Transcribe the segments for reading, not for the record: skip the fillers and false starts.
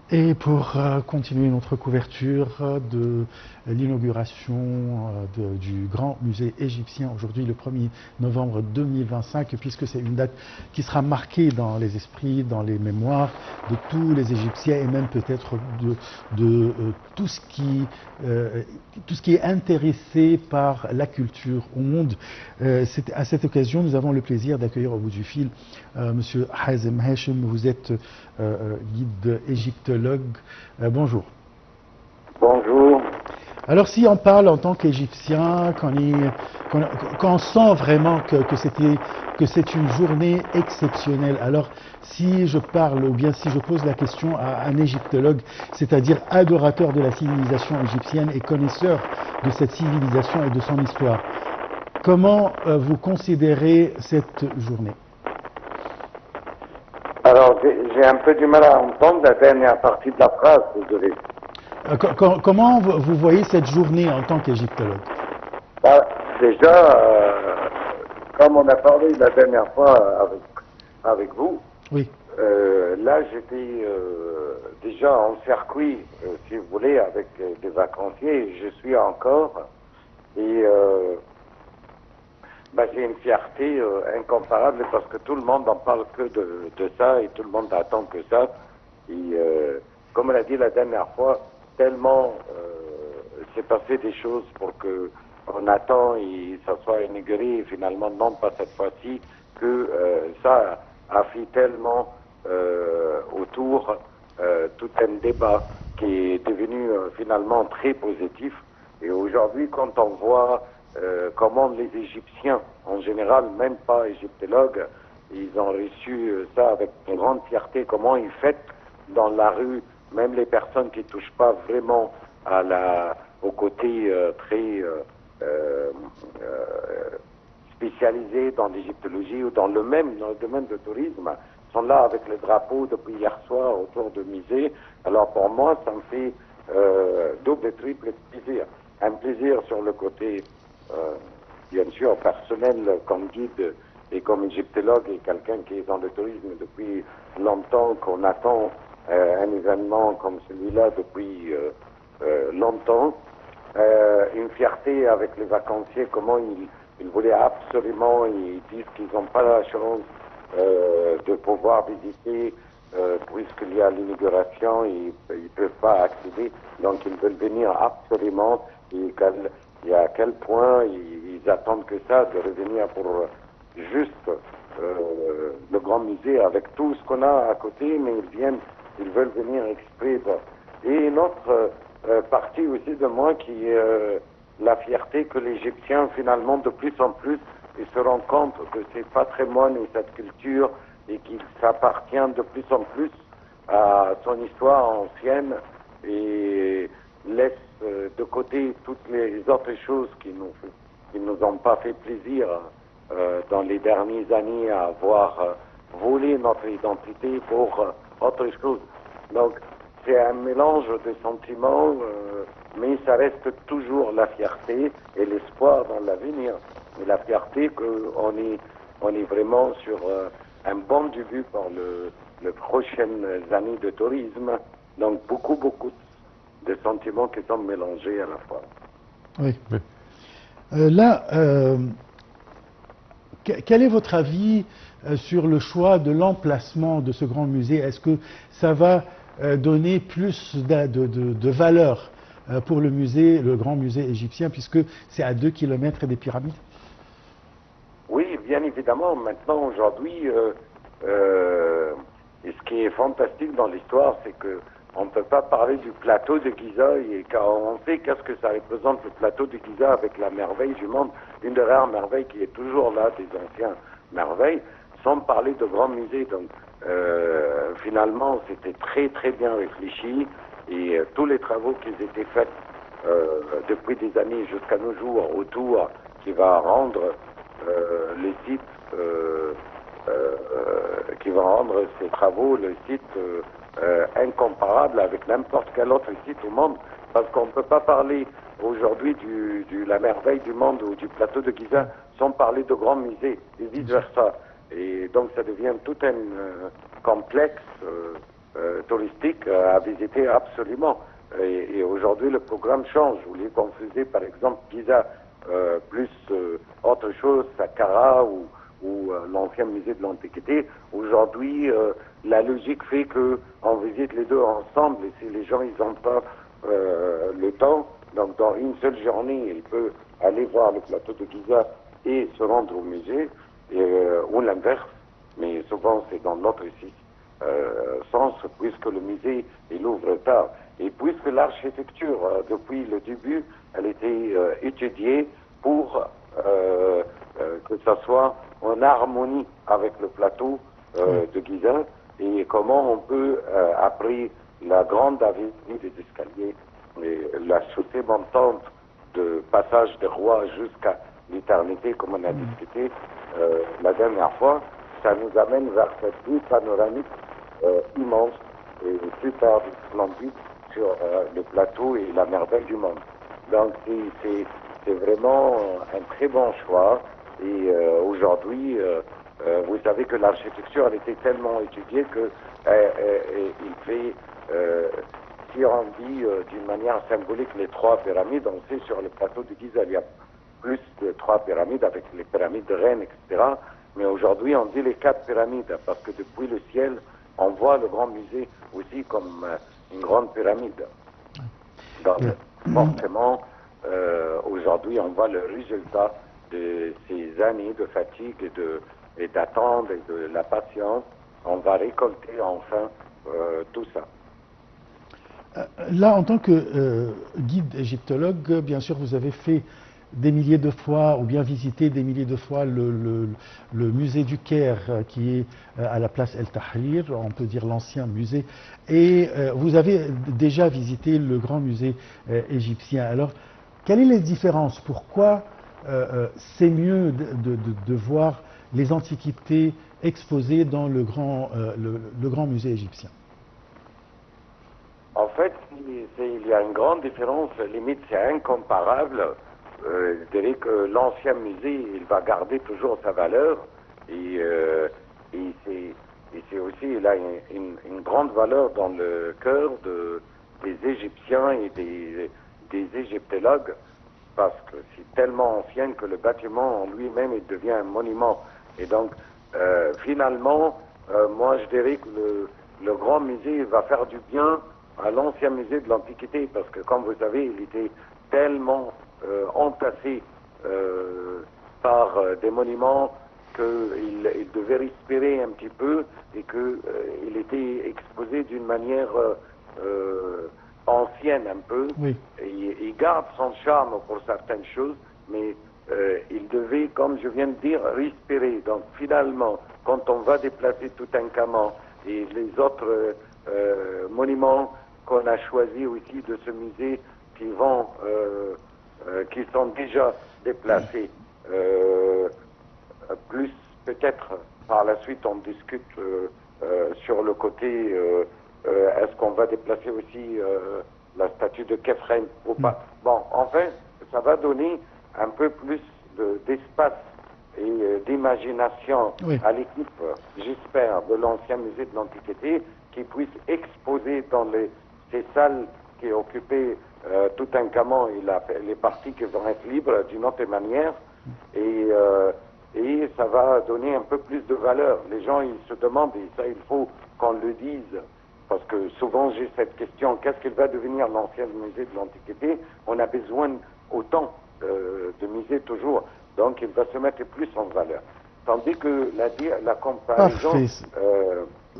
Et pour continuer notre couverture de l'inauguration du Grand Musée égyptien, aujourd'hui le 1er novembre 2025, puisque c'est une date qui sera marquée dans les esprits, dans les mémoires de tous les Égyptiens et même peut-être de tout ce qui est intéressé par la culture au monde. À cette occasion, nous avons le plaisir d'accueillir au bout du fil Monsieur Hazem Hachem. Vous êtes guide égyptologue. Bonjour. Bonjour. Alors si on parle en tant qu'Égyptien, qu'on sent vraiment que c'est une journée exceptionnelle, alors si je parle ou bien si je pose la question à un égyptologue, c'est-à-dire adorateur de la civilisation égyptienne et connaisseur de cette civilisation et de son histoire, comment vous considérez cette journée? Alors, j'ai un peu du mal à entendre la dernière partie de la phrase, désolé. Comment vous voyez cette journée en tant qu'égyptologue? Déjà, comme on a parlé la dernière fois avec vous, oui. Là j'étais déjà en circuit, si vous voulez, avec des vacanciers, je suis encore, et j'ai une fierté incomparable parce que tout le monde n'en parle que de ça et tout le monde attend que ça. Et comme on l'a dit la dernière fois, tellement s'est passé des choses pour que on attend et ça soit inauguré et finalement non pas cette fois-ci, que ça a fait tellement autour tout un débat qui est devenu finalement très positif. Et aujourd'hui, quand on voit comment les Égyptiens, en général, même pas égyptologues, ils ont reçu ça avec une grande fierté, comment ils fêtent dans la rue, même les personnes qui ne touchent pas vraiment au côté très spécialisé dans l'égyptologie ou dans le domaine du tourisme, sont là avec le drapeau depuis hier soir autour du musée. Alors pour moi, ça me fait double et triple plaisir. Un plaisir sur le côté, bien sûr, personnel comme guide et comme égyptologue et quelqu'un qui est dans le tourisme depuis longtemps, qu'on attend un événement comme celui-là depuis longtemps. Une fierté avec les vacanciers, comment ils voulaient absolument, ils disent qu'ils n'ont pas la chance de pouvoir visiter puisqu'il y a l'inauguration, ils ne peuvent pas accéder, donc ils veulent venir absolument, et à quel point ils attendent que ça, de revenir pour juste le grand musée avec tout ce qu'on a à côté, mais ils veulent venir exprès. Et une autre partie aussi de moi qui est la fierté que l'Égyptien, finalement, de plus en plus, il se rend compte que ce patrimoine et cette culture et qu'il s'appartient de plus en plus à son histoire ancienne et laisse de côté toutes les autres choses qui nous ont pas fait plaisir dans les dernières années à avoir volé notre identité pour autre chose. Donc, c'est un mélange de sentiments, mais ça reste toujours la fierté et l'espoir dans l'avenir. Et la fierté qu'on est vraiment sur un bon début pour les prochaines années de tourisme. Donc beaucoup de sentiments qui sont mélangés à la fois. Oui. Quel est votre avis sur le choix de l'emplacement de ce grand musée? Est-ce que ça va donner plus de valeur pour le musée, le grand musée égyptien, puisque c'est à 2 kilomètres des pyramides? Oui, bien évidemment. Maintenant, aujourd'hui, et ce qui est fantastique dans l'histoire, c'est que on ne peut pas parler du plateau de Giza, et quand on sait qu'est-ce que ça représente le plateau de Giza avec la merveille du monde, une des rares merveilles qui est toujours là, des anciens merveilles, sans parler de grands musées. Donc, finalement, c'était très très bien réfléchi, et tous les travaux qui étaient faits depuis des années jusqu'à nos jours autour, qui va rendre le site, qui va rendre ces travaux le site incomparable avec n'importe quel autre site au monde, parce qu'on ne peut pas parler aujourd'hui de la merveille du monde ou du plateau de Giza sans parler de grands musées et vice versa. Et donc ça devient tout un complexe touristiques à visiter absolument. Et aujourd'hui, le programme change. Vous voulez qu'on faisait, par exemple, Giza, plus autre chose, Saqqara ou l'ancien musée de l'Antiquité. Aujourd'hui, la logique fait qu'on visite les deux ensemble. Et si les gens ils n'ont pas le temps, donc dans une seule journée, ils peuvent aller voir le plateau de Giza et se rendre au musée, ou l'inverse. Mais souvent, c'est dans l'autre sens, puisque le musée, il ouvre tard. Et puisque l'architecture, depuis le début, elle était étudiée pour que ça soit en harmonie avec le plateau de Giza, et comment on peut, après la grande avenue des escaliers, la chaussée montante de passage des rois jusqu'à l'éternité, comme on a discuté la dernière fois, ça nous amène vers cette vue panoramique immense et super splendide sur le plateau et la merveille du monde. Donc c'est vraiment un très bon choix. Et aujourd'hui, vous savez que l'architecture elle était tellement étudiée que il fait, si on dit d'une manière symbolique les trois pyramides, on sait sur le plateau de Giza il y a plus de 3 pyramides avec les pyramides de Rennes, etc. Mais aujourd'hui, on dit les 4 pyramides parce que depuis le ciel, on voit le grand musée aussi comme une grande pyramide. Donc, forcément, aujourd'hui, on voit le résultat de ces années de fatigue et d'attente et de la patience. On va récolter enfin tout ça. Là, en tant que guide égyptologue, bien sûr, vous avez fait des milliers de fois, ou bien visité des milliers de fois le musée du Caire qui est à la place El Tahrir, on peut dire l'ancien musée, et vous avez déjà visité le grand musée égyptien. Alors, quelle est la différence? Pourquoi c'est mieux de voir les antiquités exposées dans le grand musée égyptien? En fait, il y a une grande différence, limite c'est incomparable. Je dirais que l'ancien musée, il va garder toujours sa valeur et c'est aussi, il a une grande valeur dans le cœur des Égyptiens et des égyptologues parce que c'est tellement ancien que le bâtiment en lui-même il devient un monument. Et donc, finalement, moi je dirais que le grand musée va faire du bien à l'ancien musée de l'Antiquité parce que, comme vous savez, il était tellement entassé par des monuments qu'il devait respirer un petit peu et qu'il était exposé d'une manière ancienne un peu. Oui. Il garde son charme pour certaines choses, mais il devait, comme je viens de dire, respirer. Donc finalement, quand on va déplacer Toutankhamon et les autres monuments qu'on a choisi aussi de ce musée qui sont déjà déplacés. Plus peut-être par la suite on discute sur le côté est-ce qu'on va déplacer aussi la statue de Khéphren ou pas. Bon, enfin, ça va donner un peu plus d'espace et d'imagination à l'équipe, j'espère, de l'ancien musée de l'Antiquité qui puisse exposer dans ces salles qui occupaient Toutankhamon et les parties qui vont être libres d'une autre manière et ça va donner un peu plus de valeur. Les gens ils se demandent, et ça il faut qu'on le dise, parce que souvent j'ai cette question, qu'est-ce qu'il va devenir l'ancien musée de l'Antiquité? On a besoin autant de musées toujours, donc il va se mettre plus en valeur. Tandis que la comparaison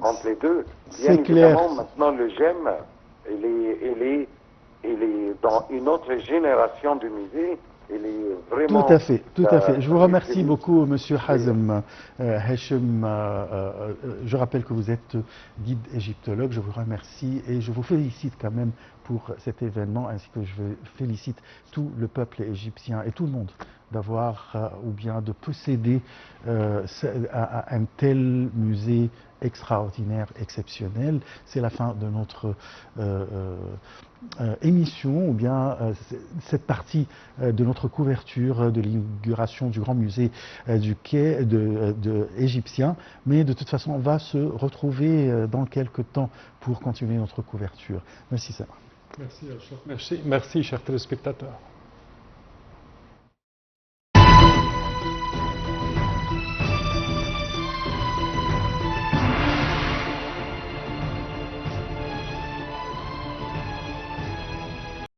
entre les deux, bien évidemment, maintenant le GEM, il est dans une autre génération de musées. Il est vraiment... Tout à fait, tout à fait. Je vous remercie beaucoup, Monsieur Hazem Hachem. Je rappelle que vous êtes guide égyptologue. Je vous remercie et je vous félicite quand même pour cet événement, ainsi que je félicite tout le peuple égyptien et tout le monde d'avoir ou bien de posséder un tel musée extraordinaire, exceptionnel. C'est la fin de notre émission, ou bien cette partie de notre couverture de l'inauguration du grand musée du quai égyptien. Mais de toute façon, on va se retrouver dans quelques temps pour continuer notre couverture. Merci, Sarah. Merci, Achot. Merci, chers téléspectateurs.